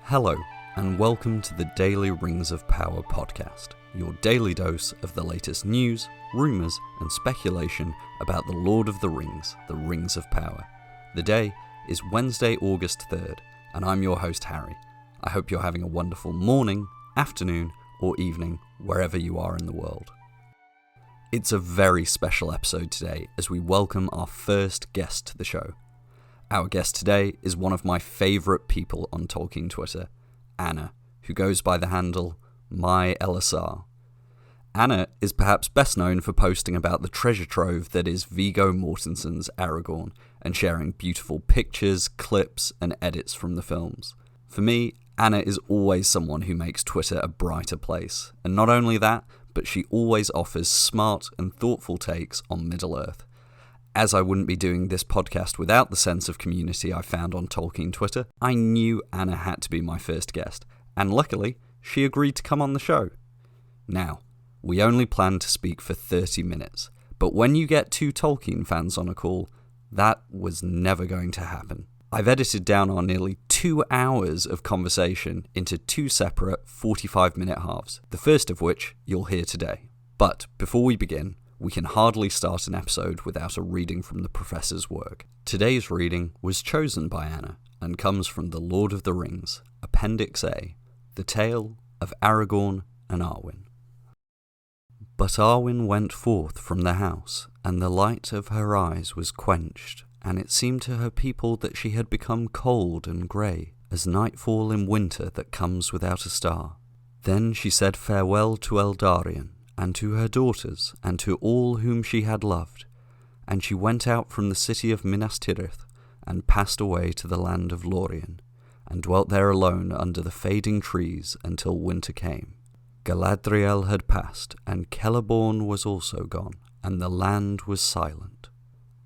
Hello, and welcome to the Daily Rings of Power podcast, your daily dose of the latest news, rumours, and speculation about the Lord of the Rings, the Rings of Power. The day is Wednesday, August 3rd, and I'm your host, Harry. I hope you're having a wonderful morning, afternoon, or evening, wherever you are in the world. It's a very special episode today as we welcome our first guest to the show. Our guest today is one of my favourite people on Tolkien Twitter, Anna, who goes by the handle MyElessar. Anna is perhaps best known for posting about the treasure trove that is Viggo Mortensen's Aragorn and sharing beautiful pictures, clips, and edits from the films. For me, Anna is always someone who makes Twitter a brighter place, and not only that, but she always offers smart and thoughtful takes on Middle-earth. As I wouldn't be doing this podcast without the sense of community I found on Tolkien Twitter, I knew Anna had to be my first guest, and luckily, she agreed to come on the show. Now, we only planned to speak for 30 minutes, but when you get two Tolkien fans on a call, that was never going to happen. I've edited down our nearly 2 hours of conversation into two separate 45-minute halves, the first of which you'll hear today. But before we begin, we can hardly start an episode without a reading from the professor's work. Today's reading was chosen by Anna and comes from The Lord of the Rings, Appendix A, The Tale of Aragorn and Arwen. But Arwen went forth from the house, and the light of her eyes was quenched, and it seemed to her people that she had become cold and grey, as nightfall in winter that comes without a star. Then she said farewell to Eldarion, and to her daughters, and to all whom she had loved. And she went out from the city of Minas Tirith, and passed away to the land of Lorien, and dwelt there alone under the fading trees until winter came. Galadriel had passed, and Celeborn was also gone, and the land was silent.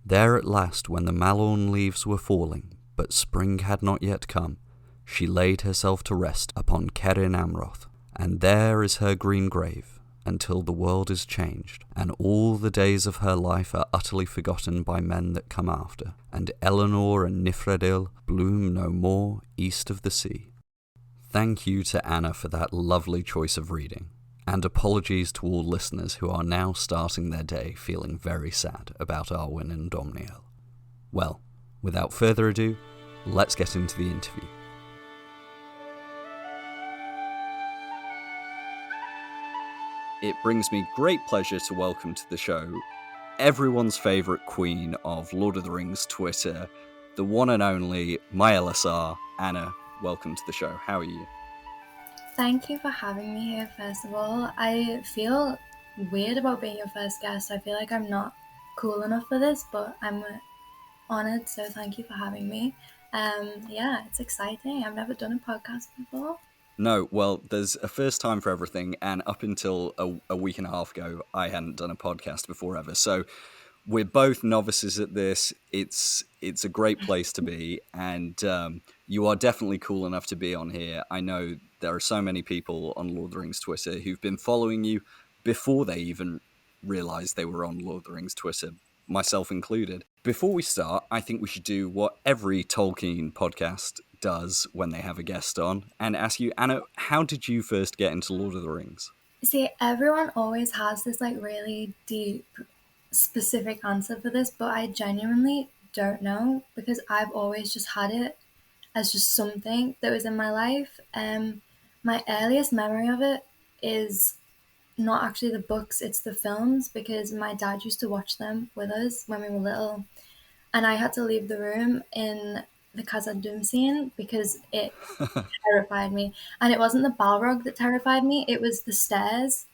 There at last, when the Malorn leaves were falling, but spring had not yet come, she laid herself to rest upon Cerin Amroth, and there is her green grave, until the world is changed, and all the days of her life are utterly forgotten by men that come after, and Elenor and Nifredil bloom no more east of the sea. Thank you to Anna for that lovely choice of reading, and apologies to all listeners who are now starting their day feeling very sad about Arwen and Domnall. Well, without further ado, let's get into the interview. It brings me great pleasure to welcome to the show everyone's favourite queen of Lord of the Rings Twitter, the one and only MyElessar. Anna, welcome to the show. How are you? Thank you for having me here, first of all. I feel weird about being your first guest. I feel like I'm not cool enough for this, but I'm honoured, so thank you for having me. Yeah, it's exciting. I've never done a podcast before. No, well, there's a first time for everything, and up until a week and a half ago, I hadn't done a podcast before ever. So we're both novices at this. It's a great place to be, and you are definitely cool enough to be on here. I know there are so many people on Lord of the Rings Twitter who've been following you before they even realised they were on Lord of the Rings Twitter, myself included. Before we start, I think we should do what every Tolkien podcast does when they have a guest on, and ask you, Anna, how did you first get into Lord of the Rings? See, everyone always has this like really deep, specific answer for this, but I genuinely don't know, because I've always just had it as just something that was in my life. My earliest memory of it is not actually the books, it's the films, because my dad used to watch them with us when we were little, and I had to leave the room in the Khazad-dûm scene because it terrified me. And it wasn't the Balrog that terrified me, it was the stairs.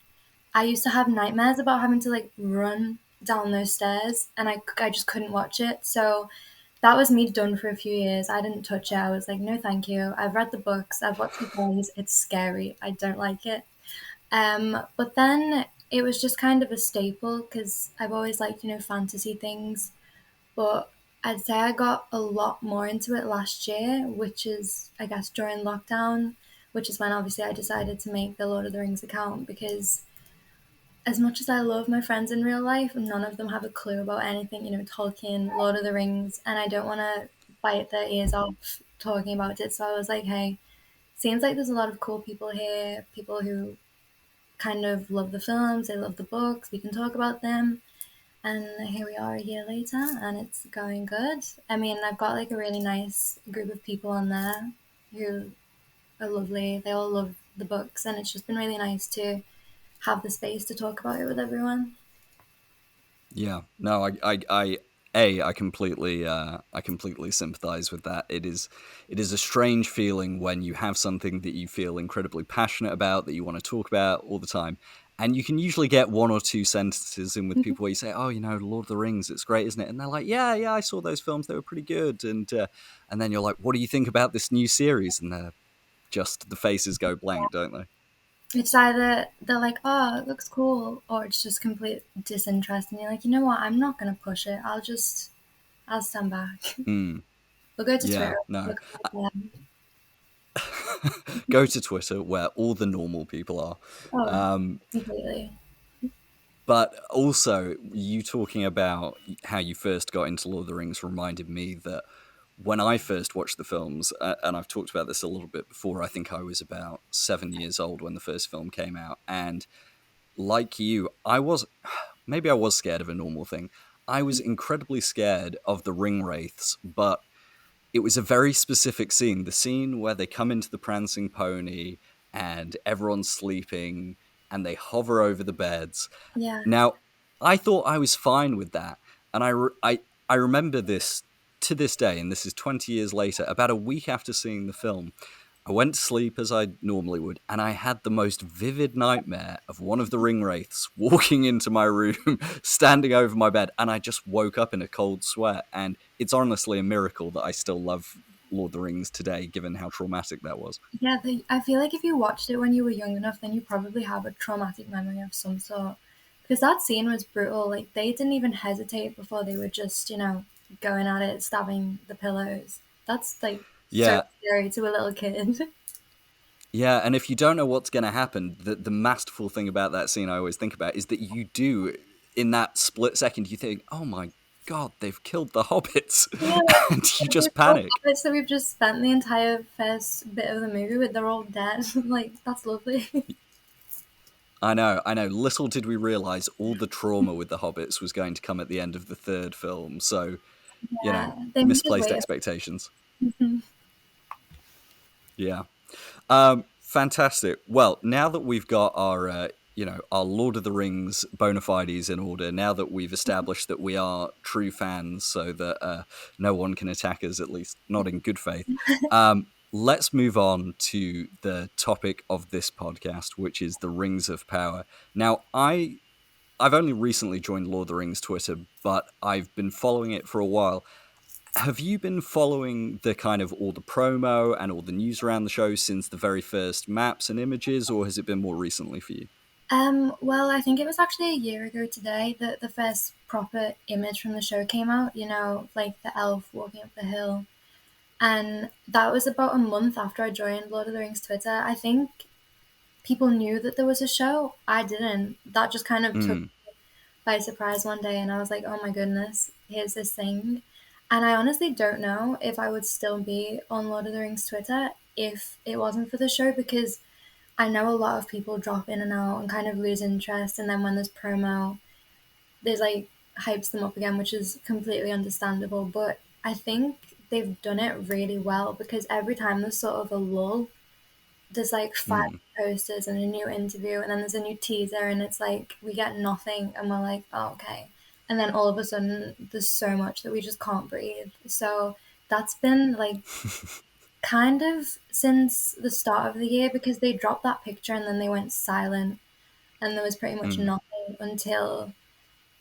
I used to have nightmares about having to like run down those stairs, and I just couldn't watch it. So that was me done for a few years. I didn't touch it. I was like, no thank you. I've read the books, I've watched the films, it's scary, I don't like it. But then it was just kind of a staple because I've always liked, fantasy things. But I'd say I got a lot more into it last year, which is, I guess, during lockdown, which is when obviously I decided to make the Lord of the Rings account, because as much as I love my friends in real life, none of them have a clue about anything, Tolkien, Lord of the Rings, and I don't want to bite their ears off talking about it. So I was like, hey, seems like there's a lot of cool people here, people who kind of love the films, they love the books, we can talk about them. And here we are a year later, and it's going good. I mean, I've got like a really nice group of people on there who are lovely. They all love the books, and it's just been really nice to have the space to talk about it with everyone. Yeah, no, I completely sympathize with that. It is a strange feeling when you have something that you feel incredibly passionate about, that you want to talk about all the time, and you can usually get one or two sentences in with people where you say, "Oh, you know, Lord of the Rings, it's great, isn't it?" And they're like, "Yeah, yeah, I saw those films; they were pretty good." And then you're like, "What do you think about this new series?" And they're just the faces go blank, don't they? It's either they're like, "Oh, it looks cool," or it's just complete disinterest, and you're like, "You know what? I'm not gonna push it. I'll stand back." Mm, We'll go to yeah, Twitter. no. Look at them. Go to Twitter where all the normal people are. Oh, Um, completely. but also, you talking about how you first got into Lord of the Rings reminded me that when I first watched the films, and I've talked about this a little bit before, I think I was about 7 years old when the first film came out. And like you, maybe I was scared of a normal thing. I was incredibly scared of the ring wraiths, but it was a very specific scene. The scene where they come into the prancing pony and everyone's sleeping and they hover over the beds. Yeah. Now, I thought I was fine with that, and I remember this to this day, and this is 20 years later. About a week after seeing the film, I went to sleep as I normally would, and I had the most vivid nightmare of one of the ring wraiths walking into my room, standing over my bed, and I just woke up in a cold sweat. And it's honestly a miracle that I still love Lord of the Rings today, given how traumatic that was. Yeah, I feel like if you watched it when you were young enough, then you probably have a traumatic memory of some sort. Because that scene was brutal. Like, they didn't even hesitate before they were just, going at it, stabbing the pillows. That's, like, so Yeah, scary to a little kid. yeah, and if you don't know what's going to happen, the masterful thing about that scene I always think about is that you do, in that split second, you think, oh my god, they've killed the hobbits. Yeah, And you these just poor panic. hobbits that we've just spent the entire first bit of the movie with, they're all dead. Like, that's lovely. I know, I know. Little did we realize all the trauma with the hobbits was going to come at the end of the third film. So, you know, Yeah, they made us misplaced wait. expectations. Mhm. Yeah. Fantastic. Well, now that we've got our, our Lord of the Rings bona fides in order, now that we've established that we are true fans, so that no one can attack us, at least not in good faith, let's move on to the topic of this podcast, which is the Rings of Power. Now, I've only recently joined Lord of the Rings Twitter, but I've been following it for a while. Have you been following the kind of all the promo and all the news around the show since the very first maps and images, or has it been more recently for you? Well, I think it was actually a year ago today that the first proper image from the show came out, like the elf walking up the hill. And that was about a month after I joined Lord of the Rings Twitter. I think people knew that there was a show. I didn't. That just kind of took Mm, me by surprise one day, and I was like, oh my goodness, here's this thing. And I honestly don't know if I would still be on Lord of the Rings Twitter if it wasn't for the show, because I know a lot of people drop in and out and kind of lose interest, and then when there's promo, there's like hypes them up again, which is completely understandable. But I think they've done it really well, because every time there's sort of a lull, there's like five mm. posters and a new interview, and then there's a new teaser, and it's like we get nothing, and we're like, oh, okay. And then all of a sudden, there's so much that we just can't breathe. So that's been like kind of since the start of the year, because they dropped that picture and then they went silent, and there was pretty much Mm. nothing until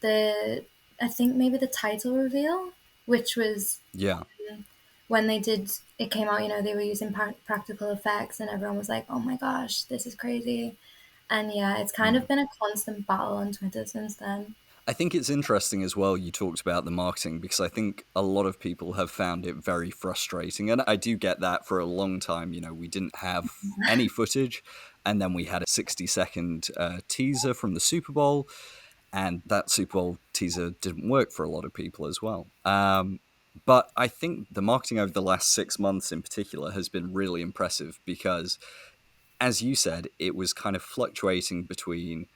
the I think maybe the title reveal, which was Yeah. when they did it came out. They were using practical effects, and everyone was like, "Oh my gosh, this is crazy!" And yeah, it's kind Mm. of been a constant battle on Twitter since then. I think it's interesting as well you talked about the marketing, because I think a lot of people have found it very frustrating. And I do get that. For a long time, we didn't have any footage. And then we had a 60-second teaser from the Super Bowl. And that Super Bowl teaser didn't work for a lot of people as well. But I think the marketing over the last 6 months in particular has been really impressive because, as you said, it was kind of fluctuating between,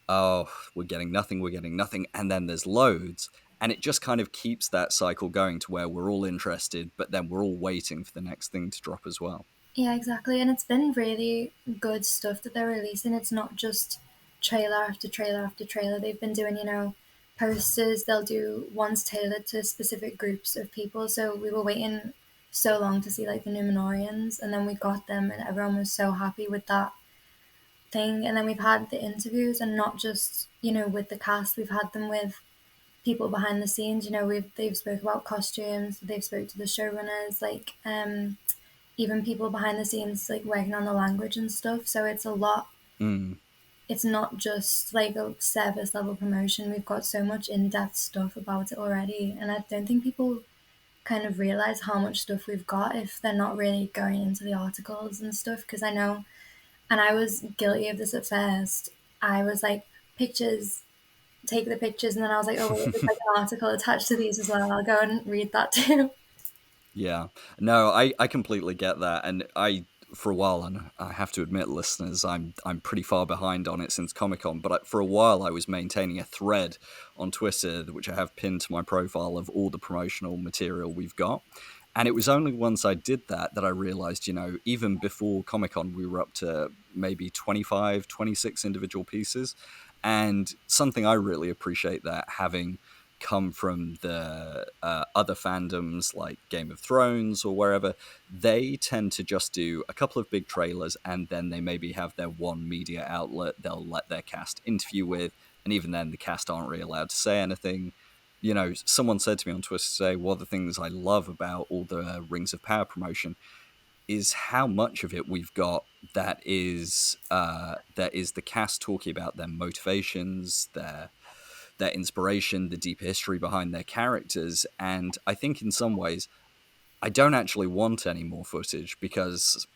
oh, we're getting nothing, and then there's loads. And it just kind of keeps that cycle going to where we're all interested, but then we're all waiting for the next thing to drop as well. Yeah, exactly. And it's been really good stuff that they're releasing. It's not just trailer after trailer after trailer. They've been doing, posters. They'll do ones tailored to specific groups of people. So we were waiting so long to see like the Numenorians, and then we got them, and everyone was so happy with that thing. And then we've had the interviews, and not just, with the cast, we've had them with people behind the scenes. They've spoke about costumes, they've spoke to the showrunners, like even people behind the scenes like working on the language and stuff. So it's a lot. Mm. It's not just like a service level promotion. We've got so much in-depth stuff about it already, and I don't think people kind of realize how much stuff we've got if they're not really going into the articles and stuff. Because I know, and I was guilty of this at first. I was like, pictures, take the pictures, and then I was like, oh wait, there's like an article attached to these as well. I'll go and read that too. Yeah. No, I completely get that. And for a while, and I have to admit, listeners, I'm pretty far behind on it since Comic-Con, but for a while I was maintaining a thread on Twitter, which I have pinned to my profile, of all the promotional material we've got. And it was only once I did that that I realized, even before Comic-Con, we were up to maybe 25, 26 individual pieces. And something I really appreciate that, having come from the other fandoms like Game of Thrones or wherever, they tend to just do a couple of big trailers and then they maybe have their one media outlet they'll let their cast interview with. And even then, the cast aren't really allowed to say anything. Someone said to me on Twitter today, one of the things I love about all the Rings of Power promotion is how much of it we've got that is the cast talking about their motivations, their inspiration, the deep history behind their characters. And I think in some ways, I don't actually want any more footage because,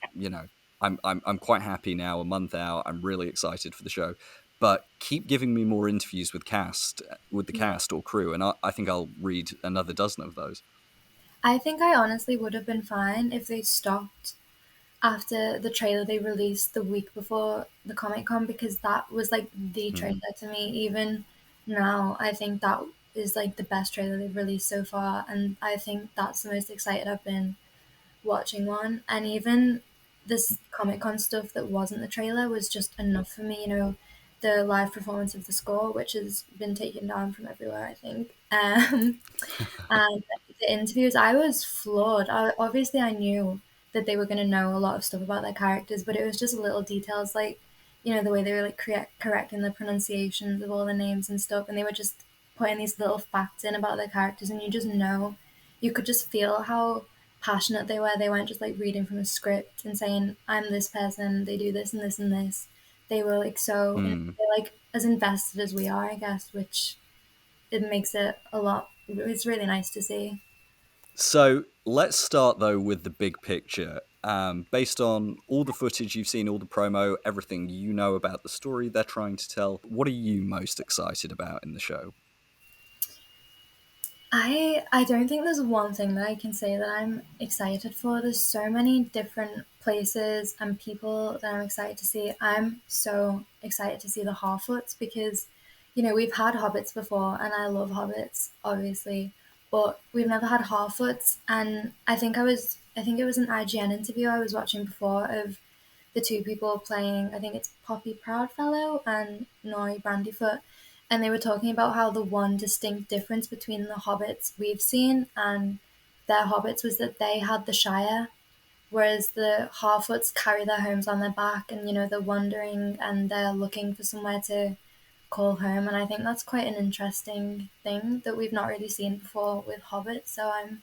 I'm quite happy now, a month out. I'm really excited for the show. But keep giving me more interviews with the Yeah. cast or crew, and I think I'll read another dozen of those. I think I honestly would have been fine if they stopped after the trailer they released the week before the Comic Con, because that was like the Hmm. trailer to me. Even now, I think that is like the best trailer they've released so far, and I think that's the most excited I've been watching one. And even this Comic Con stuff that wasn't the trailer was just enough for me. The live performance of the score, which has been taken down from everywhere, I think. And the interviews, I was floored. Obviously, I knew that they were going to know a lot of stuff about their characters, but it was just little details like, the way they were like correcting the pronunciations of all the names and stuff, and they were just putting these little facts in about their characters, and you could just feel how passionate they were. They weren't just like reading from a script and saying, "I'm this person, they do this and this and this." They were like Hmm. they're like as invested as we are, I guess, which it makes it a lot. It's really nice to see. So let's start though with the big picture. Based on all the footage you've seen, all the promo, everything you know about the story they're trying to tell, what are you most excited about in the show? I don't think there's one thing that I can say that I'm excited for. There's so many different places and people that I'm excited to see. I'm so excited to see the Harfoots because, we've had hobbits before and I love hobbits, obviously, but we've never had Harfoots. And I think it was an IGN interview I was watching before of the two people playing, I think it's Poppy Proudfellow and Nori Brandyfoot, and they were talking about how the one distinct difference between the hobbits we've seen and their hobbits was that they had the Shire, whereas the Harfoots carry their homes on their back, and they're wandering and they're looking for somewhere to call home. And I think that's quite an interesting thing that we've not really seen before with hobbits. So I'm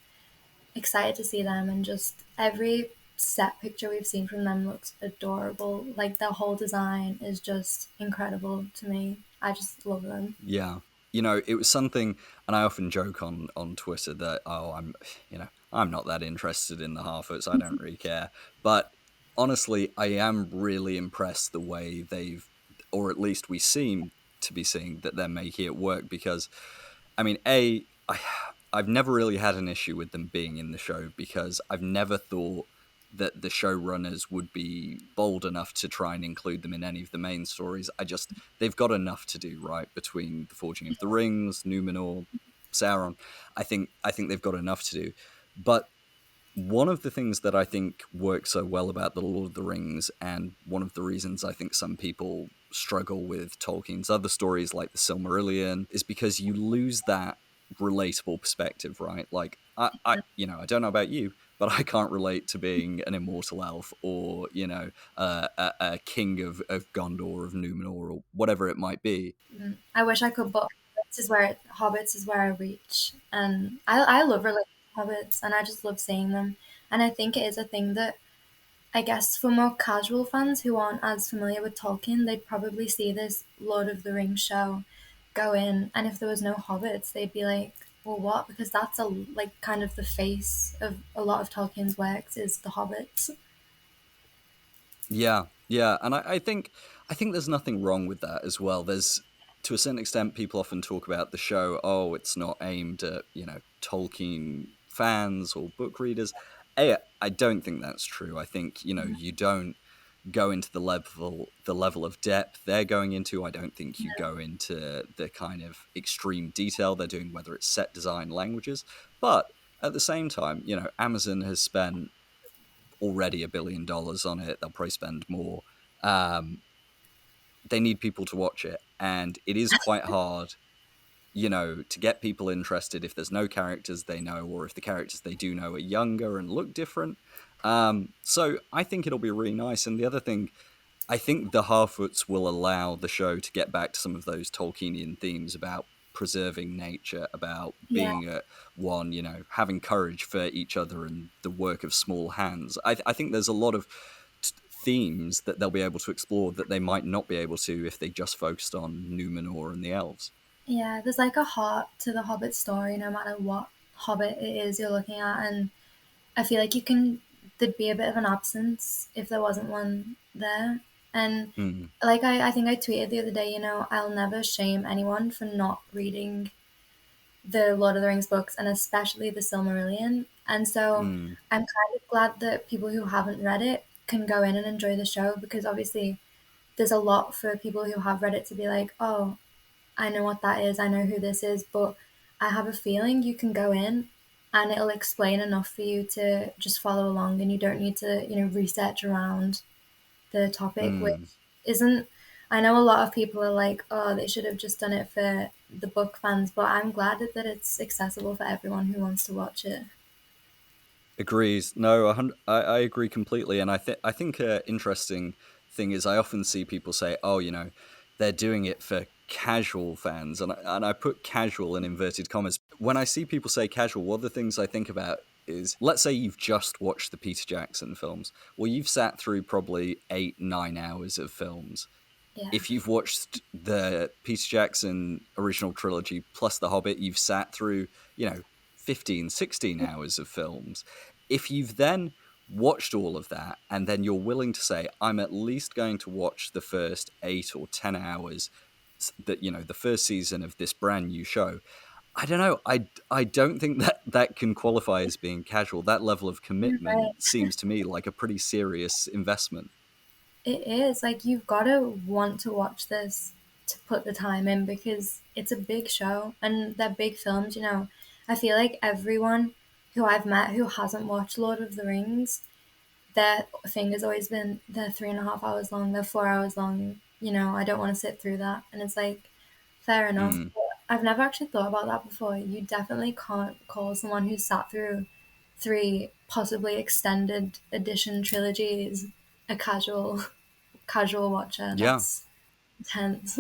excited to see them, and just every set picture we've seen from them looks adorable. Like their whole design is just incredible to me. I just love them. Yeah. It was something, and I often joke on Twitter that, oh, I'm not that interested in the Harfoots. I don't really care. But honestly, I am really impressed the way or at least we seem to be seeing that they're making it work because, I mean, I've never really had an issue with them being in the show because I've never thought that the showrunners would be bold enough to try and include them in any of the main stories. They've got enough to do, right, between the Forging of the Rings, Numenor, Sauron. I think they've got enough to do. But one of the things that I think works so well about The Lord of the Rings, and one of the reasons I think some people struggle with Tolkien's other stories like the Silmarillion, is because you lose that relatable perspective, right? Like, I don't know about you, but I can't relate to being an immortal elf or, a king of Gondor, of Numenor, or whatever it might be. I wish I could, but hobbits is where I reach, and I love relating to hobbits, and I just love seeing them, and I think it is a thing that I guess for more casual fans who aren't as familiar with Tolkien, they'd probably see this Lord of the Rings show, go in, and if there was no hobbits, they'd be like, well, what? Because that's like kind of the face of a lot of Tolkien's works is the hobbits. Yeah, yeah, and I think there's nothing wrong with that as well. There's To a certain extent, people often talk about the show. Oh, it's not aimed at Tolkien fans or book readers. I don't think that's true. I think you don't go into the level of depth they're going into. I don't think you go into the kind of extreme detail they're doing, whether it's set design, languages. But at the same time, Amazon has spent already $1 billion on it. They'll probably spend more. Um, they need people to watch it, and it is quite hard, to get people interested if there's no characters they know, or if the characters they do know are younger and look different. So I think it'll be really nice. And the other thing, I think the Harfoots will allow the show to get back to some of those Tolkienian themes about preserving nature, about Yeah, being at one, having courage for each other and the work of small hands. I think there's a lot of themes that they'll be able to explore that they might not be able to if they just focused on Numenor and the elves. yeah. There's like a heart to the Hobbit story, no matter what Hobbit it is you're looking at, and I feel like there'd be a bit of an absence if there wasn't one there. And Mm, like I think I tweeted the other day, I'll never shame anyone for not reading the Lord of the Rings books and especially the Silmarillion. And so mm, I'm kind of glad that people who haven't read it can go in and enjoy the show because obviously there's a lot for people who have read it to be like, oh, I know what that is, I know who this is, but I have a feeling you can go in and it'll explain enough for you to just follow along and you don't need to, research around the topic, which mm. isn't, I know a lot of people are like, oh, they should have just done it for the book fans, but I'm glad that it's accessible for everyone who wants to watch it. Agrees. No, I agree completely. And I think an interesting thing is I often see people say, "Oh, they're doing it for casual fans," and I put casual in inverted commas. When I see people say casual, one of the things I think about is, let's say you've just watched the Peter Jackson films. Well, you've sat through probably 8, 9 hours of films. Yeah, If you've watched the Peter Jackson original trilogy plus The Hobbit, you've sat through, 15, 16 hours of films. If you've then watched all of that and then you're willing to say, I'm at least going to watch the first 8 or 10 hours that, the first season of this brand new show, I don't know. I don't think that can qualify as being casual. That level of you're right. commitment seems to me like a pretty serious investment. It is like you've got to want to watch this to put the time in because it's a big show and they're big films. I feel like everyone who I've met who hasn't watched Lord of the Rings, their thing has always been they're 3.5 hours long, they're 4 hours long. I don't want to sit through that, and it's like fair enough. Mm, But I've never actually thought about that before. You definitely can't call someone who's sat through three possibly extended edition trilogies a casual watcher. yeah. That's intense.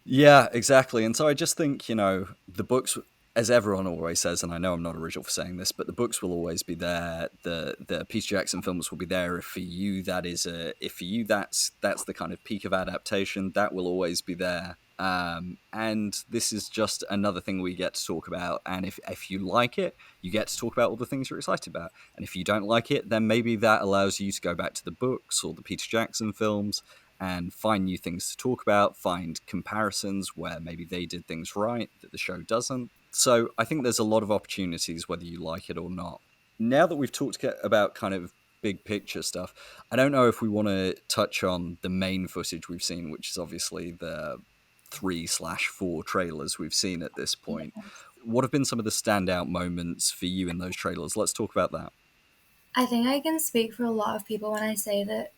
Yeah, exactly. And so I just think, the books, as everyone always says, and I know I'm not original for saying this, but the books will always be there. The Peter Jackson films will be there. If for you that's the kind of peak of adaptation, that will always be there. And this is just another thing we get to talk about. And if you like it, you get to talk about all the things you're excited about. And if you don't like it, then maybe that allows you to go back to the books or the Peter Jackson films and find new things to talk about, find comparisons where maybe they did things right that the show doesn't. So I think there's a lot of opportunities whether you like it or not. Now that we've talked about kind of big picture stuff, I don't know if we want to touch on the main footage we've seen, which is obviously the 3/4 trailers we've seen at this point. What have been some of the standout moments for you in those trailers? Let's talk about that. I think I can speak for a lot of people when I say that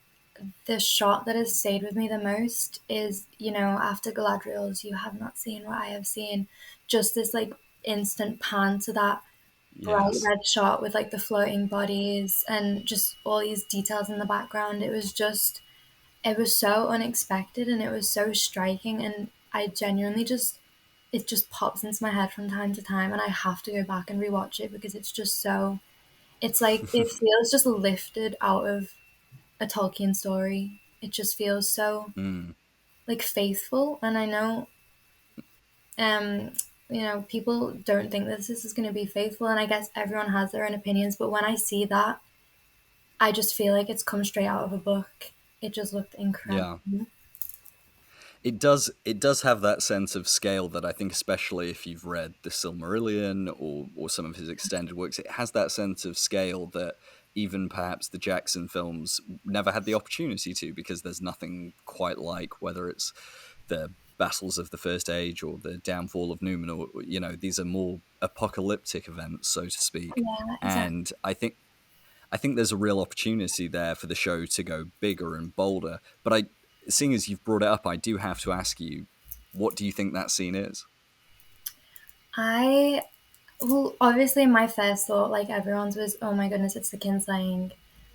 the shot that has stayed with me the most is, after Galadriel's "You have not seen what I have seen," just this like instant pan to that bright Yes. red shot with like the floating bodies and just all these details in the background. It was so unexpected and it was so striking, and I genuinely just it just pops into my head from time to time, and I have to go back and rewatch it because it's just so it's like it feels just lifted out of a Tolkien story. It just feels so Mm, like faithful, and I know um people don't think that this is going to be faithful, and I guess everyone has their own opinions, but when I see that, I just feel like it's come straight out of a book. It just looked incredible. yeah. It does have that sense of scale that I think, especially if you've read the Silmarillion or some of his extended works, it has that sense of scale that even perhaps the Jackson films never had the opportunity to, because there's nothing quite like, whether it's the battles of the First Age or the downfall of Numenor. These are more apocalyptic events, so to speak, Yeah, exactly. and I think there's a real opportunity there for the show to go bigger and bolder. But seeing as you've brought it up, I do have to ask you, what do you think that scene is? I Well, obviously, my first thought, like everyone's, was, "Oh my goodness, it's the Kinslaying."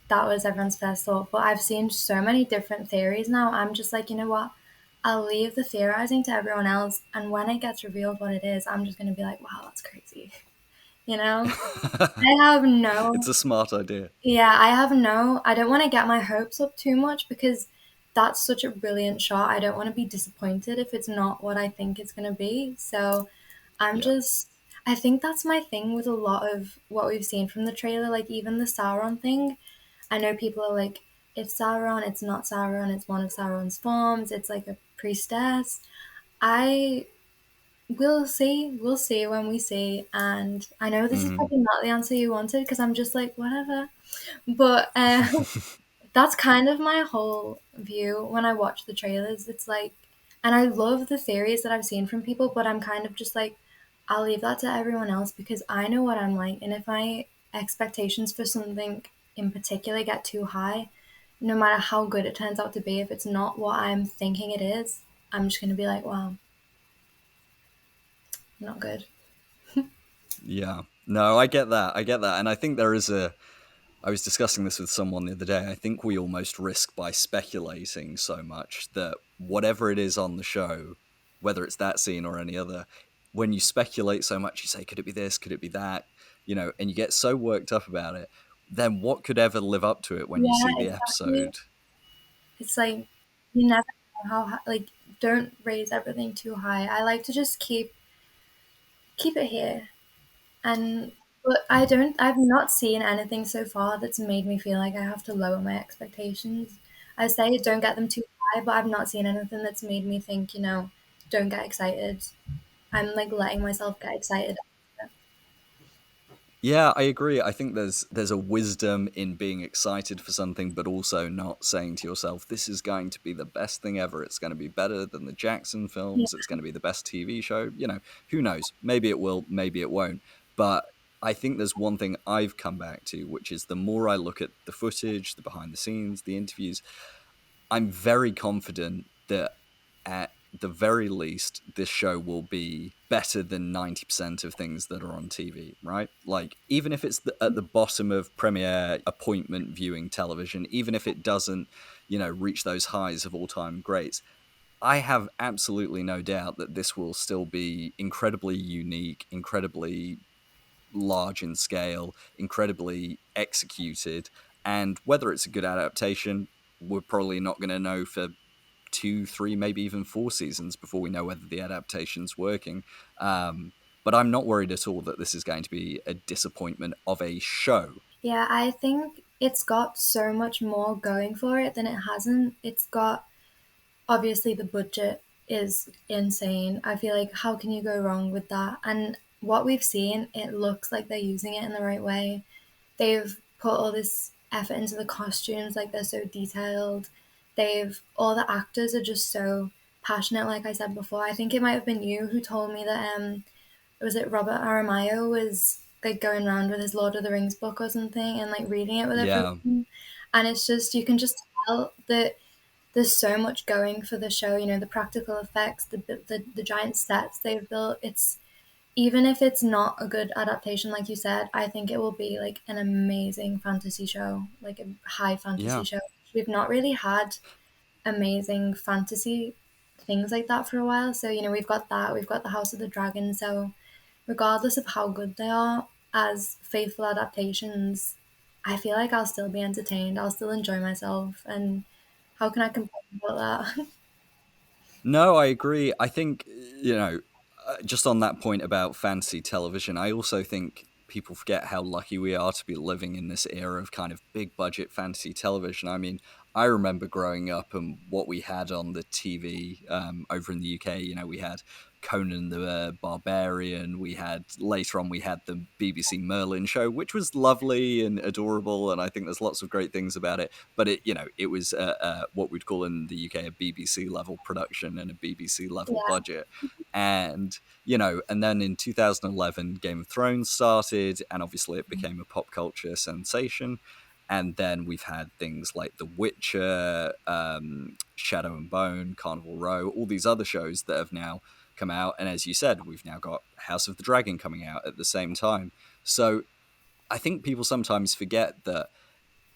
That was everyone's first thought. But I've seen so many different theories now. I'm just like, you know what? I'll leave the theorizing to everyone else. And when it gets revealed what it is, I'm just going to be like, wow, that's crazy. You know? I have It's no a smart idea. Yeah, I don't want to get my hopes up too much because that's such a brilliant shot. I don't want to be disappointed if it's not what I think it's going to be. So I'm Yeah. just, I think that's my thing with a lot of what we've seen from the trailer, like even the Sauron thing. I know people are like, it's Sauron, it's not Sauron, it's one of Sauron's forms, it's like a priestess. I we'll see when we see. And I know this is Mm. probably not the answer you wanted because I'm just like, whatever. But that's kind of my whole view when I watch the trailers. It's like, and I love the theories that I've seen from people, but I'm kind of just like, I'll leave that to everyone else because I know what I'm like. And if my expectations for something in particular get too high, no matter how good it turns out to be, if it's not what I'm thinking it is, I'm just going to be like, wow, not good. Yeah. No, I get that. I get that. And I think there is I was discussing this with someone the other day. I think we almost risk by speculating so much that whatever it is on the show, whether it's that scene or any other, when you speculate so much, you say, could it be this? Could it be that? And you get so worked up about it. Then what could ever live up to it when you Yeah, see the exactly. episode? It's like, you never know how, like, don't raise everything too high. I like to just keep it here. And but I've not seen anything so far that's made me feel like I have to lower my expectations. I say don't get them too high, but I've not seen anything that's made me think, don't get excited. I'm like letting myself get excited. Yeah, I agree. I think there's a wisdom in being excited for something, but also not saying to yourself, "This is going to be the best thing ever. It's going to be better than the Jackson Yeah, films. It's going to be the best TV show." Who knows? Maybe it will, maybe it won't. But I think there's one thing I've come back to, which is the more I look at the footage, the behind the scenes, the interviews, I'm very confident that at the very least, this show will be better than 90% of things that are on TV, right? Like, even if it's at the bottom of premiere appointment viewing television, even if it doesn't, reach those highs of all time greats, I have absolutely no doubt that this will still be incredibly unique, incredibly large in scale, incredibly executed. And whether it's a good adaptation, we're probably not going to know for two, three, maybe even four seasons before we know whether the adaptation's working. But I'm not worried at all that this is going to be a disappointment of a show. yeah, I think it's got so much more going for it than it hasn't. It's got obviously the budget is insane. I feel like how can you go wrong with that? And what we've seen, it looks like they're using it in the right way. They've put all this effort into the costumes, like they're so detailed. They've all the actors are just so passionate, like I said before. I think it might have been you who told me that was it Robert Aramayo was like going around with his Lord of the Rings book or something and like reading it with Yeah. everyone. And it's just you can just tell that there's so much going for the show. You know, the practical effects, the giant sets they've built. It's even if it's not a good adaptation, like you said, I think it will be like an amazing fantasy show, like a high fantasy Yeah. show. We've not really had amazing fantasy things like that for a while. So, you know, we've got that, we've got the House of the Dragon. So, regardless of how good they are as faithful adaptations, I feel like I'll still be entertained. I'll still enjoy myself. And how can I complain about that? No, I agree. I think, just on that point about fantasy television, I also think people forget how lucky we are to be living in this era of kind of big budget fantasy television. I mean, I remember growing up and what we had on the TV over in the UK. You know, we had Conan the Barbarian. We had later on we had the BBC Merlin show, which was lovely and adorable, and I think there's lots of great things about it. But it was what we'd call in the UK a BBC level production and a BBC level Yeah. budget, and and then in 2011, Game of Thrones started, and obviously it became a pop culture sensation. And then we've had things like The Witcher, Shadow and Bone, Carnival Row, all these other shows that have now come out. And as you said, we've now got House of the Dragon coming out at the same time. So I think people sometimes forget that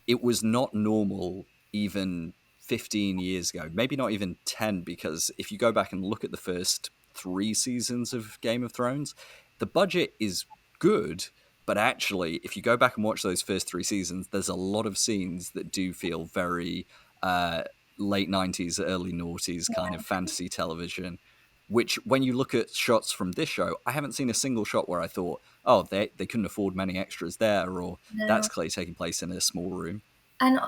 it was not normal even 15 years ago, maybe not even 10, because if you go back and look at the first 3 seasons of Game of Thrones, the budget is good. But actually, if you go back and watch those first 3 seasons, there's a lot of scenes that do feel very late 90s, early noughties kind of fantasy television. Which, when you look at shots from this show, I haven't seen a single shot where I thought, oh, they couldn't afford many extras there, or that's No. clearly taking place in a small room. And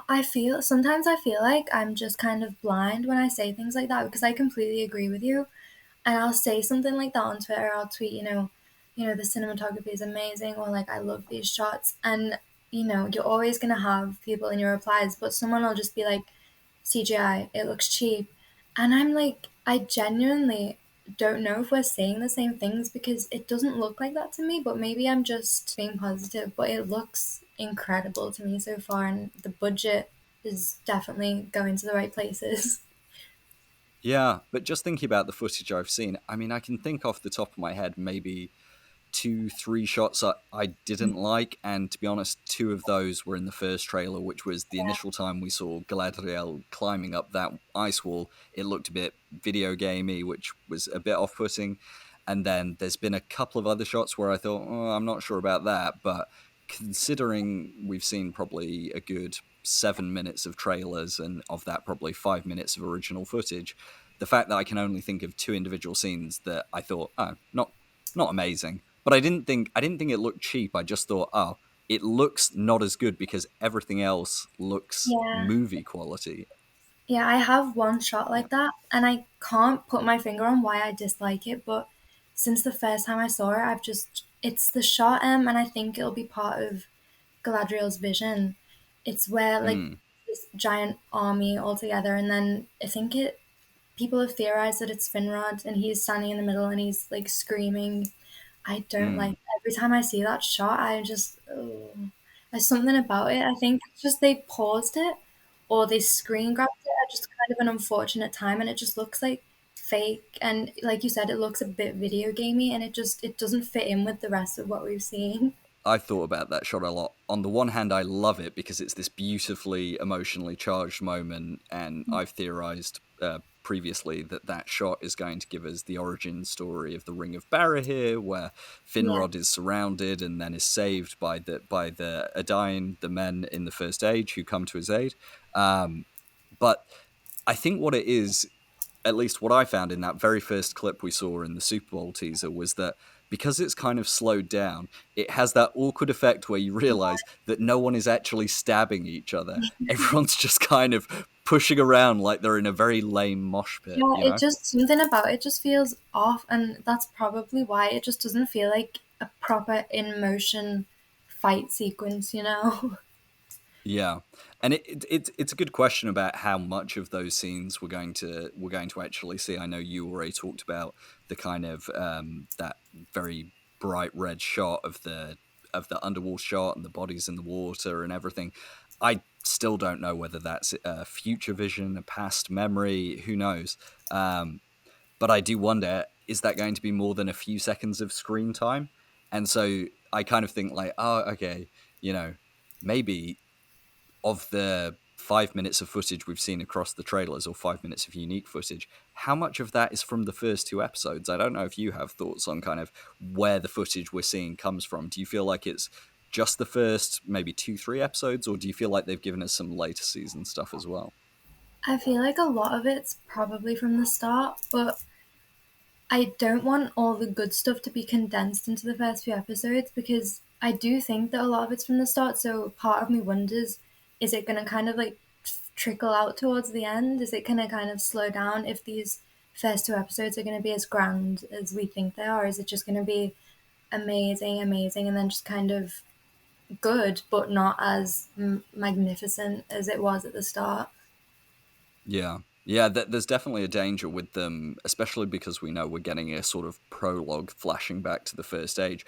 sometimes I feel like I'm just kind of blind when I say things like that because I completely agree with you. And I'll say something like that on Twitter. I'll tweet, the cinematography is amazing, or like I love these shots. And you're always gonna have people in your replies, but someone will just be like, CGI, it looks cheap. And I'm like, I genuinely don't know if we're saying the same things because it doesn't look like that to me, but maybe I'm just being positive. But it looks incredible to me so far, and the budget is definitely going to the right places. Yeah, but just thinking about the footage I've seen, I mean, I can think off the top of my head maybe 2, 3 shots I didn't like, and to be honest, 2 of those were in the first trailer, which was the initial time we saw Galadriel climbing up that ice wall. It looked a bit video gamey, which was a bit off-putting. And then there's been a couple of other shots where I thought, oh, I'm not sure about that, but considering we've seen probably a good 7 minutes of trailers, and of that probably 5 minutes of original footage, the fact that I can only think of 2 individual scenes that I thought, oh, not amazing, but I didn't think it looked cheap. I just thought, oh, it looks not as good because everything else looks Yeah. movie quality. Yeah, I have one shot Yeah. like that, and I can't put my finger on why I dislike it, but since the first time I saw it, it's the shot, and I think it'll be part of Galadriel's vision. It's where like Mm, this giant army all together, and then I think people have theorized that it's Finrod, and he's standing in the middle, and he's like screaming. I don't like mm. every time I see that shot. I just there's something about it. I think it's just they paused it or they screen grabbed it at just kind of an unfortunate time, and it just looks like fake. And like you said, it looks a bit video gamey, and it doesn't fit in with the rest of what we've seen. I've thought about that shot a lot. On the one hand, I love it because it's this beautifully emotionally charged moment, and I've theorized previously that that shot is going to give us the origin story of the Ring of Barahir, where Yeah, Finrod is surrounded and then is saved by the Adain, the men in the First Age who come to his aid. But I think what it is, at least what I found in that very first clip we saw in the Super Bowl teaser, was that because it's kind of slowed down, it has that awkward effect where you realize that no one is actually stabbing each other. Everyone's just kind of pushing around like they're in a very lame mosh pit, Yeah, you it know? just something about it just feels off, and that's probably why it just doesn't feel like a proper in motion fight sequence, you know? Yeah, and it's a good question about how much of those scenes we're going to actually see. I know you already talked about the kind of that very bright red shot of the underwater shot and the bodies in the water and everything. I still don't know whether that's a future vision, a past memory. Who knows? But I do wonder: is that going to be more than a few seconds of screen time? And so I kind of think like, oh, okay, you know, maybe of the 5 minutes of footage we've seen across the trailers, or 5 minutes of unique footage, how much of that is from the first two episodes? I don't know if you have thoughts on kind of where the footage we're seeing comes from. Do you feel like it's just the first maybe 2, 3 episodes, or do you feel like they've given us some later season stuff as well? I feel like a lot of it's probably from the start, but I don't want all the good stuff to be condensed into the first few episodes because I do think that a lot of it's from the start. So part of me wonders, is it going to kind of like trickle out towards the end? Is it going to kind of slow down if these first two episodes are going to be as grand as we think they are? Is it just going to be amazing, amazing, and then just kind of good, but not as magnificent as it was at the start? Yeah. Yeah, there's definitely a danger with them, especially because we know we're getting a sort of prologue flashing back to the first age.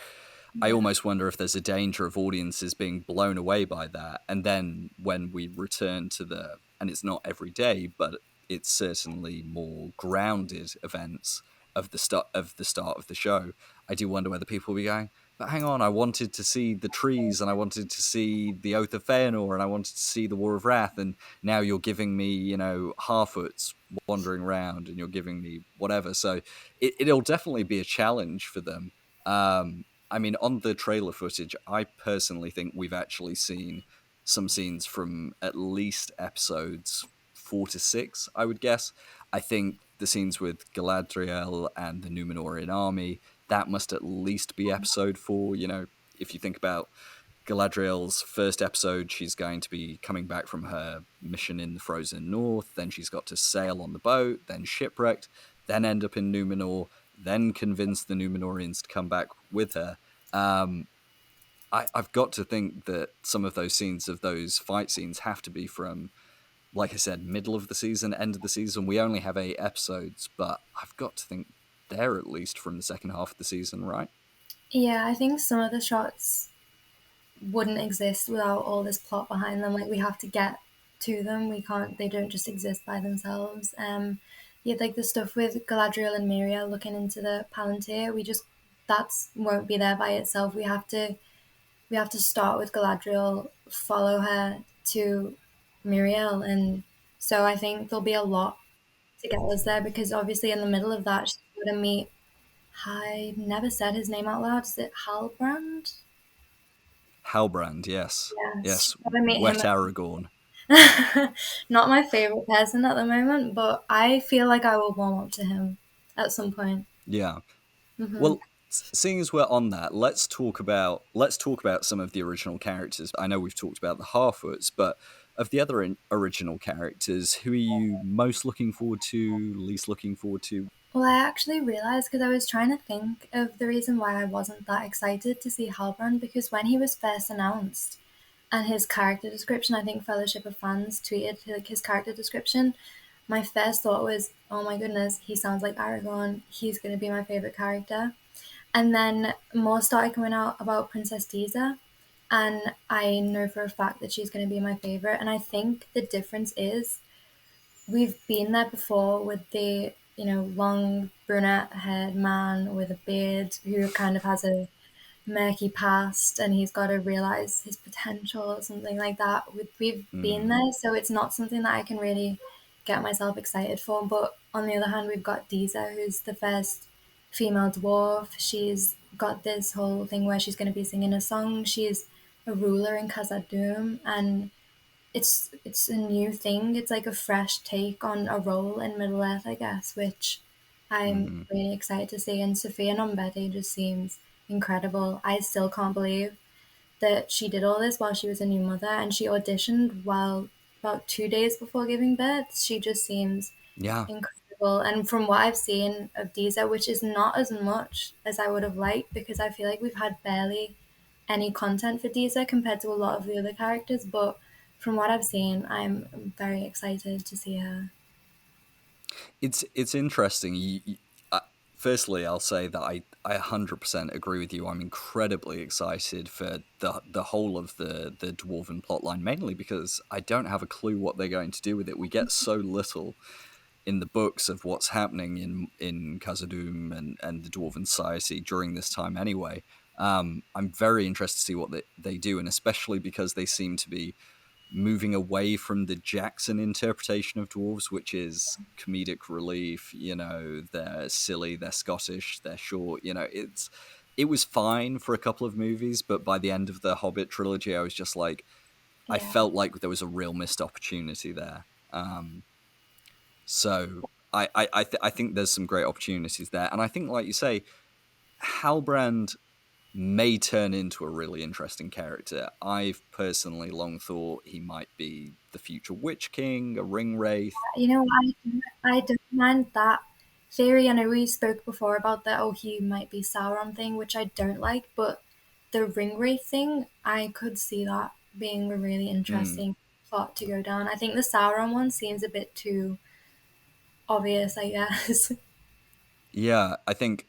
I Yeah. almost wonder if there's a danger of audiences being blown away by that. And then when we return to and it's not every day, but it's certainly more grounded events of the start of the show, I do wonder whether people will be going, but hang on, I wanted to see the trees and I wanted to see the Oath of Feanor and I wanted to see the War of Wrath, and now you're giving me, Harfoots wandering around and you're giving me whatever. So it'll definitely be a challenge for them. I mean, on the trailer footage, I personally think we've actually seen some scenes from at least episodes 4 to 6, I would guess. I think the scenes with Galadriel and the Númenórean army, that must at least be episode 4. If you think about Galadriel's first episode, she's going to be coming back from her mission in the frozen north. Then she's got to sail on the boat, then shipwrecked, then end up in Númenor, then convince the Númenóreans to come back with her. Um, I've got to think that some of those scenes, of those fight scenes, have to be from, like I said, middle of the season, end of the season. We only have 8 episodes, but I've got to think they're at least from the second half of the season, right? Yeah, I think some of the shots wouldn't exist without all this plot behind them. Like we have to get to them. We can't. They don't just exist by themselves. Yeah, like the stuff with Galadriel and Miriel looking into the Palantir. We just that's won't be there by itself. We have to start with Galadriel, follow her to Miriel, and so I think there'll be a lot to get us there because obviously in the middle of that she's going to meet. I never said his name out loud. Is it Halbrand? Halbrand, yes. Yes, she's Yes, going to meet Wet him. Aragorn. Not my favorite person at the moment, but I feel like I will warm up to him at some point. Yeah. Hmm. Well, seeing as we're on that, let's talk about some of the original characters. I know we've talked about the Harfoots, but of the other original characters, who are you most looking forward to, least looking forward to? Well, I actually realized because I was trying to think of the reason why I wasn't that excited to see Halbrand because when he was first announced and his character description, I think Fellowship of Fans tweeted like his character description. My first thought was, "Oh my goodness, he sounds like Aragorn. He's going to be my favorite character." And then more started coming out about Princess Diza, and I know for a fact that she's going to be my favorite. And I think the difference is we've been there before with the long brunette haired man with a beard who kind of has a murky past and he's got to realize his potential or something like that. We've been Mm, there, so it's not something that I can really get myself excited for. But on the other hand, we've got Diza, who's the first female dwarf. She's got this whole thing where she's going to be singing a song. She's a ruler in Khazad-dûm, and it's a new thing. It's like a fresh take on a role in Middle Earth, I guess, which I'm hmm really excited to see. And Sophia Nombedi just seems incredible. I still can't believe that she did all this while she was a new mother, and she auditioned while about 2 days before giving birth. She just seems Yeah. incredible. And from what I've seen of Deezer, which is not as much as I would have liked, because I feel like we've had barely any content for Deezer compared to a lot of the other characters, but from what I've seen, I'm very excited to see her. It's interesting. Uh, Firstly, I'll say that I 100% agree with you. I'm incredibly excited for the whole of the dwarven plotline, mainly because I don't have a clue what they're going to do with it. We get so little in the books of what's happening in Khazad-dûm and the Dwarven Society during this time anyway. I'm very interested to see what they do, and especially because they seem to be moving away from the Jackson interpretation of dwarves, which is comedic relief. You know, they're silly, they're Scottish, they're short. You know, it was fine for a couple of movies, but by the end of the Hobbit trilogy, I was just like, I Yeah. felt like there was a real missed opportunity there. So I think there's some great opportunities there, and I think, like you say, Halbrand may turn into a really interesting character. I've personally long thought he might be the future Witch King, a ring wraith. You know, I don't mind that theory. I know we spoke before about that, oh, he might be Sauron thing, which I don't like, but the ring wraith thing, I could see that being a really Mm, interesting plot to go down. I think the Sauron one seems a bit too obvious, I guess. yeah, I think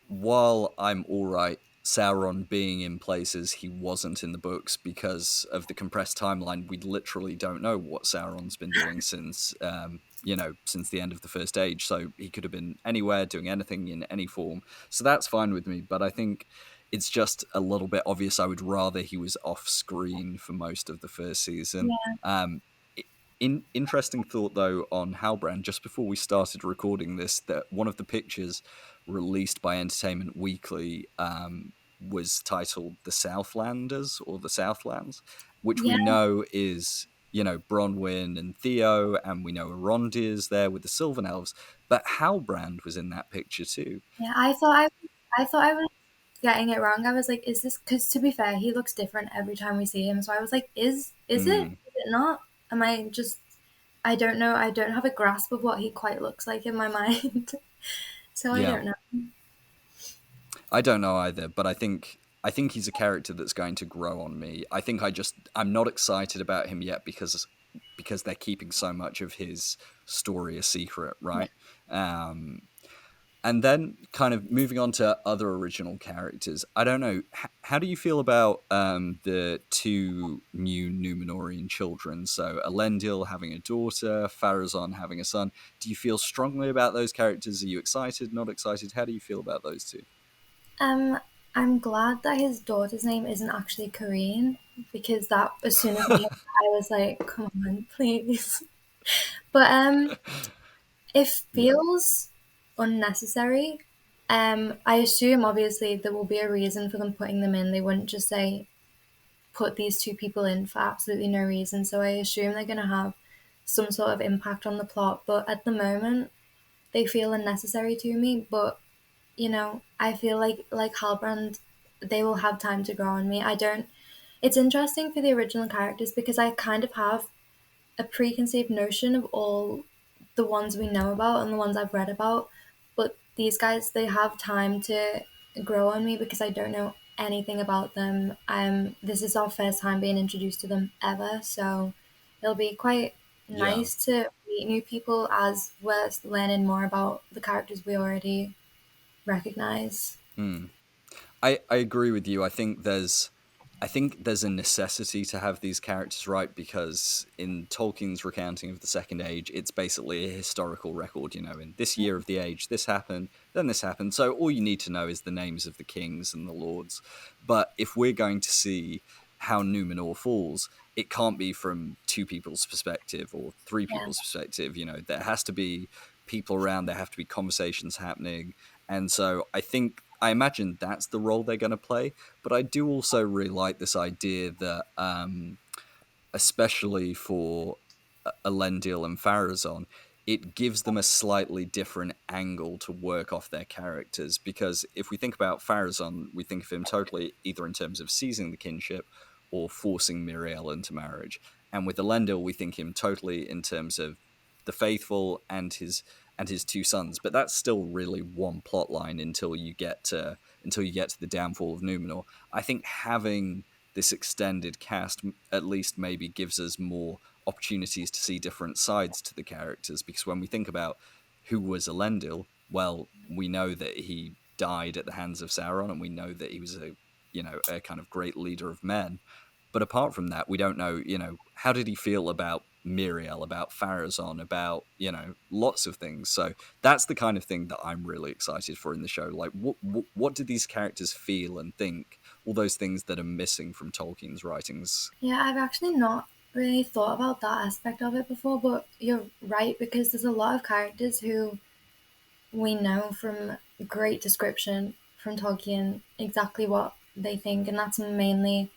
while I'm all right, Sauron being in places he wasn't in the books because of the compressed timeline, we literally don't know what Sauron's been doing since, since the end of the First Age. So he could have been anywhere, doing anything in any form. So that's fine with me. But I think it's just a little bit obvious. I would rather he was off screen for most of the first season. Yeah, Um, interesting thought though on Halbrand. Just before we started recording this, that one of the pictures released by Entertainment Weekly was titled "The Southlanders" or "The Southlands," which we yeah, know is, Bronwyn and Theo, and we know Arondi is there with the Sylvan Elves, but Halbrand was in that picture too. yeah. I thought I was getting it wrong. I was like, is this? Because to be fair, he looks different every time we see him. So I was like, is it? Mm, Is it not? Am I just? I don't know. I don't have a grasp of what he quite looks like in my mind. So I yeah, don't know. I don't know either, but I think he's a character that's going to grow on me. I'm not excited about him yet because they're keeping so much of his story a secret, Yeah. right? Um, and then kind of moving on to other original characters. I don't know. How do you feel about the two new Numenorian children? So Elendil having a daughter, Pharazôn having a son. Do you feel strongly about those characters? Are you excited, not excited? How do you feel about those two? Um, I'm glad that his daughter's name isn't actually Korean because that as soon as I heard that, I was like, come on, please. But it Yeah. feels unnecessary. I assume obviously there will be a reason for them putting them in. They wouldn't just say put these two people in for absolutely no reason. So I assume they're gonna have some sort of impact on the plot. But at the moment, they feel unnecessary to me. But I feel like Halbrand, they will have time to grow on me. I don't. It's interesting for the original characters because I kind of have a preconceived notion of all the ones we know about and the ones I've read about. But these guys, they have time to grow on me because I don't know anything about them. This is our first time being introduced to them ever, so it'll be quite Yeah. nice to meet new people as well as learning more about the characters we already recognize. Mm. I agree with you. I think there's a necessity to have these characters right because in Tolkien's recounting of the Second Age, it's basically a historical record. In this year of the age, this happened, then this happened. So all you need to know is the names of the kings and the lords. But if we're going to see how Numenor falls, it can't be from two people's perspective or three Yeah, people's perspective. There has to be people around. There have to be conversations happening, and so I imagine that's the role they're going to play. But I do also really like this idea that, especially for Elendil and Pharazôn, it gives them a slightly different angle to work off their characters. Because if we think about Pharazôn, we think of him totally either in terms of seizing the kinship or forcing Miriel into marriage. And with Elendil, we think him totally in terms of the faithful and his two sons. But that's still really one plot line until you get to the downfall of Numenor. I think having this extended cast at least maybe gives us more opportunities to see different sides to the characters, because when we think about who was Elendil, well, we know that he died at the hands of Sauron, and we know that he was a kind of great leader of men. But apart from that, we don't know, how did he feel about Miriel, about Pharazôn, about, lots of things. So that's the kind of thing that I'm really excited for in the show. Like, what did these characters feel and think? All those things that are missing from Tolkien's writings. Yeah, I've actually not really thought about that aspect of it before, but you're right because there's a lot of characters who we know from great description from Tolkien exactly what they think, and that's mainly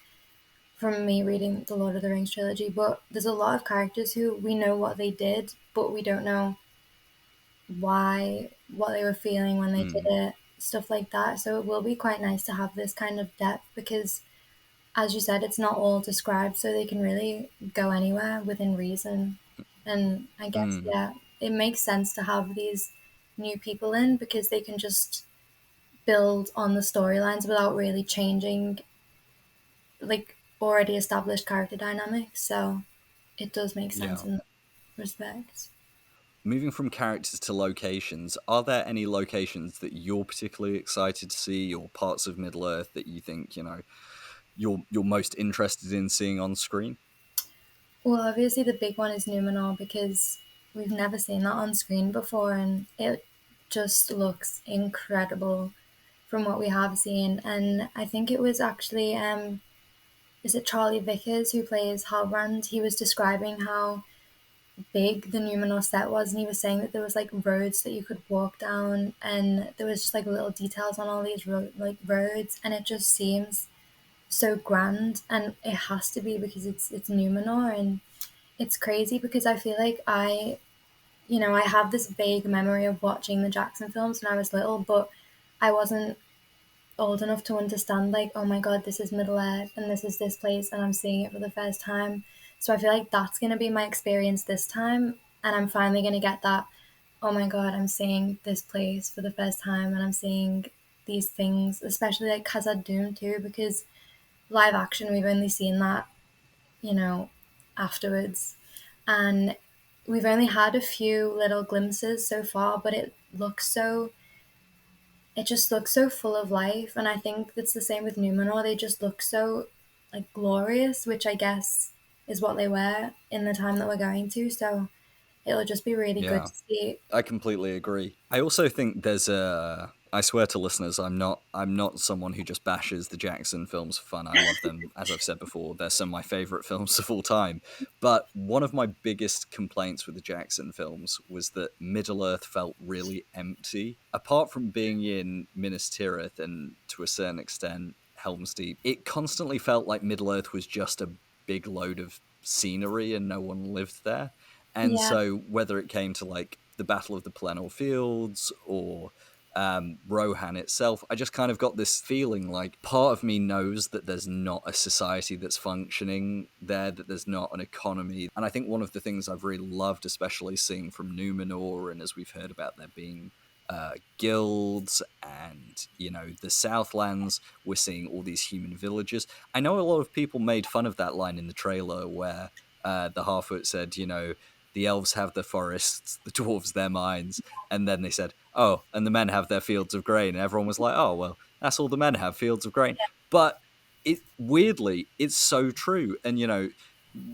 from me reading the Lord of the Rings trilogy. But there's a lot of characters who we know what they did, but we don't know why, what they were feeling when they did Mm, it, stuff like that. So it will be quite nice to have this kind of depth because, as you said, it's not all described, so they can really go anywhere within reason. And I guess, mm, yeah, it makes sense to have these new people in because they can just build on the storylines without really changing like already established character dynamics. So it does make sense yeah. in that respect. Moving from characters to locations, are there any locations that you're particularly excited to see, or parts of Middle Earth that you think, you're most interested in seeing on screen? Well, obviously the big one is Numenor because we've never seen that on screen before, and it just looks incredible from what we have seen. And I think it was actually is it Charlie Vickers who plays Halbrand? He was describing how big the Numenor set was, and he was saying that there was like roads that you could walk down, and there was just like little details on all these roads, and it just seems so grand, and it has to be because it's Numenor, and it's crazy because I feel like I have this vague memory of watching the Jackson films when I was little, but I wasn't old enough to understand like, oh my god, this is Middle Earth and this is this place and I'm seeing it for the first time. So I feel like that's gonna be my experience this time, and I'm finally gonna get that, oh my god, I'm seeing this place for the first time and I'm seeing these things, especially like Khazad Dûm too, because live action we've only seen that, you know, afterwards. And we've only had a few little glimpses so far, but it just looks so full of life, and I think it's the same with Numenor. They just look so like glorious, which I guess is what they were in the time that we're going to. So it'll just be really good Yeah. to see. I completely agree. I also think there's a. I swear to listeners, I'm not someone who just bashes the Jackson films for fun. I love them, as I've said before. They're some of my favorite films of all time. But one of my biggest complaints with the Jackson films was that Middle Earth felt really empty. Apart from being in Minas Tirith and to a certain extent Helm's Deep, it constantly felt like Middle Earth was just a big load of scenery and no one lived there. And Yeah, so, whether it came to like the Battle of the Pelennor Fields or Rohan itself, I just kind of got this feeling like part of me knows that there's not a society that's functioning there, that there's not an economy. And I think one of the things I've really loved, especially seeing from Numenor, and as we've heard about there being guilds and the Southlands, we're seeing all these human villages. I know a lot of people made fun of that line in the trailer where the Harfoot said, the elves have their forests, the dwarves their mines, and then they said, "Oh, and the men have their fields of grain." And everyone was like, "Oh, well, that's all the men have, fields of grain." But it weirdly, it's so true. And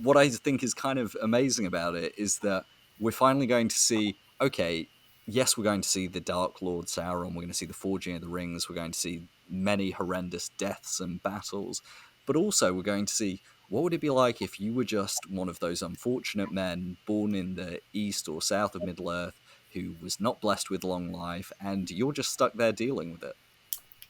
what I think is kind of amazing about it is that we're finally going to see. Okay, yes, we're going to see the Dark Lord Sauron. We're going to see the Forging of the Rings. We're going to see many horrendous deaths and battles, but also we're going to see what would it be like if you were just one of those unfortunate men born in the east or south of Middle Earth who was not blessed with long life, and you're just stuck there dealing with it?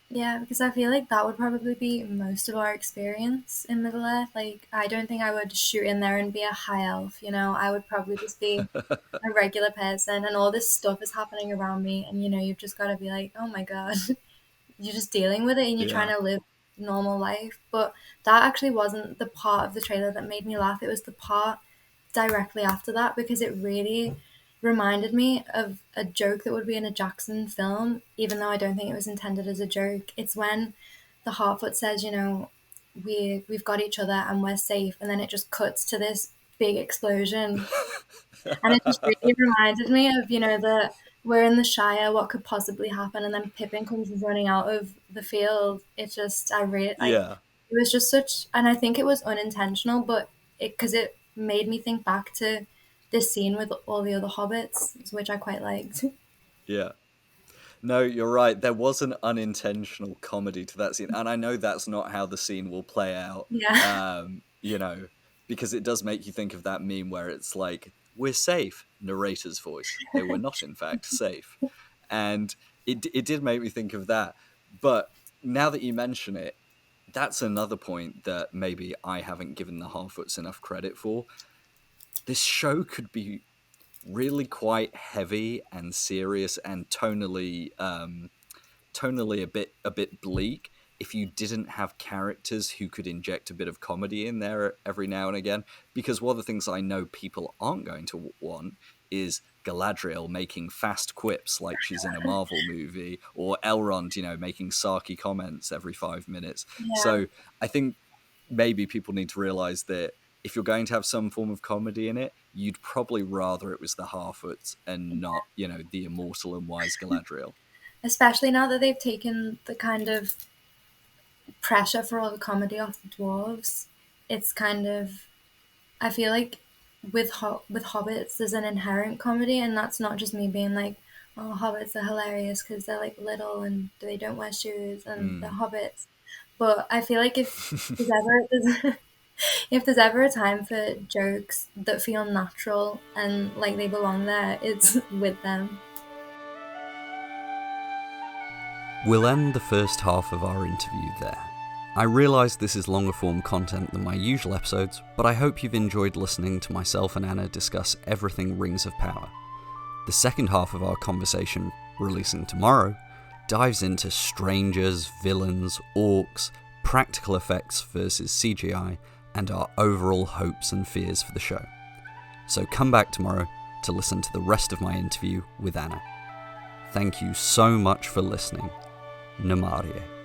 yeah, because I feel like that would probably be most of our experience in Middle Earth. Like, I don't think I would shoot in there and be a high elf, I would probably just be a regular person, and all this stuff is happening around me, and you've just got to be like, oh my god, you're just dealing with it and you're trying Yeah. to live normal life. But that actually wasn't the part of the trailer that made me laugh. It was the part directly after that, because it really reminded me of a joke that would be in a Jackson film, even though I don't think it was intended as a joke. It's when the Harfoot says, we've got each other and we're safe, and then it just cuts to this big explosion. And it just really reminded me of, the we're in the Shire, what could possibly happen? And then Pippin comes running out of the field. It just, I really, like, Yeah. it was just such, and I think it was unintentional, but because it made me think back to this scene with all the other hobbits, which I quite liked. Yeah. No, you're right. There was an unintentional comedy to that scene. And I know that's not how the scene will play out, Yeah. because it does make you think of that meme where it's like, we're safe, narrator's voice. They were not, in fact, safe. And it did make me think of that. But now that you mention it, that's another point that maybe I haven't given the Harfoots enough credit for. This show could be really quite heavy and serious and tonally a bit bleak if you didn't have characters who could inject a bit of comedy in there every now and again. Because one of the things I know people aren't going to want is Galadriel making fast quips like she's in a Marvel movie, or Elrond, making sarky comments every 5 minutes. Yeah. So I think maybe people need to realize that if you're going to have some form of comedy in it, you'd probably rather it was the Harfoots and not, the immortal and wise Galadriel. Especially now that they've taken the kind of pressure for all the comedy off the dwarves. It's kind of, I feel like with hobbits there's an inherent comedy, and that's not just me being like, oh, hobbits are hilarious because they're like little and they don't wear shoes and they're hobbits. But I feel like if there's ever a time for jokes that feel natural and like they belong there, it's with them. We'll end the first half of our interview there. I realise this is longer form content than my usual episodes, but I hope you've enjoyed listening to myself and Anna discuss everything Rings of Power. The second half of our conversation, releasing tomorrow, dives into strangers, villains, orcs, practical effects versus CGI, and our overall hopes and fears for the show. So come back tomorrow to listen to the rest of my interview with Anna. Thank you so much for listening. Namarie.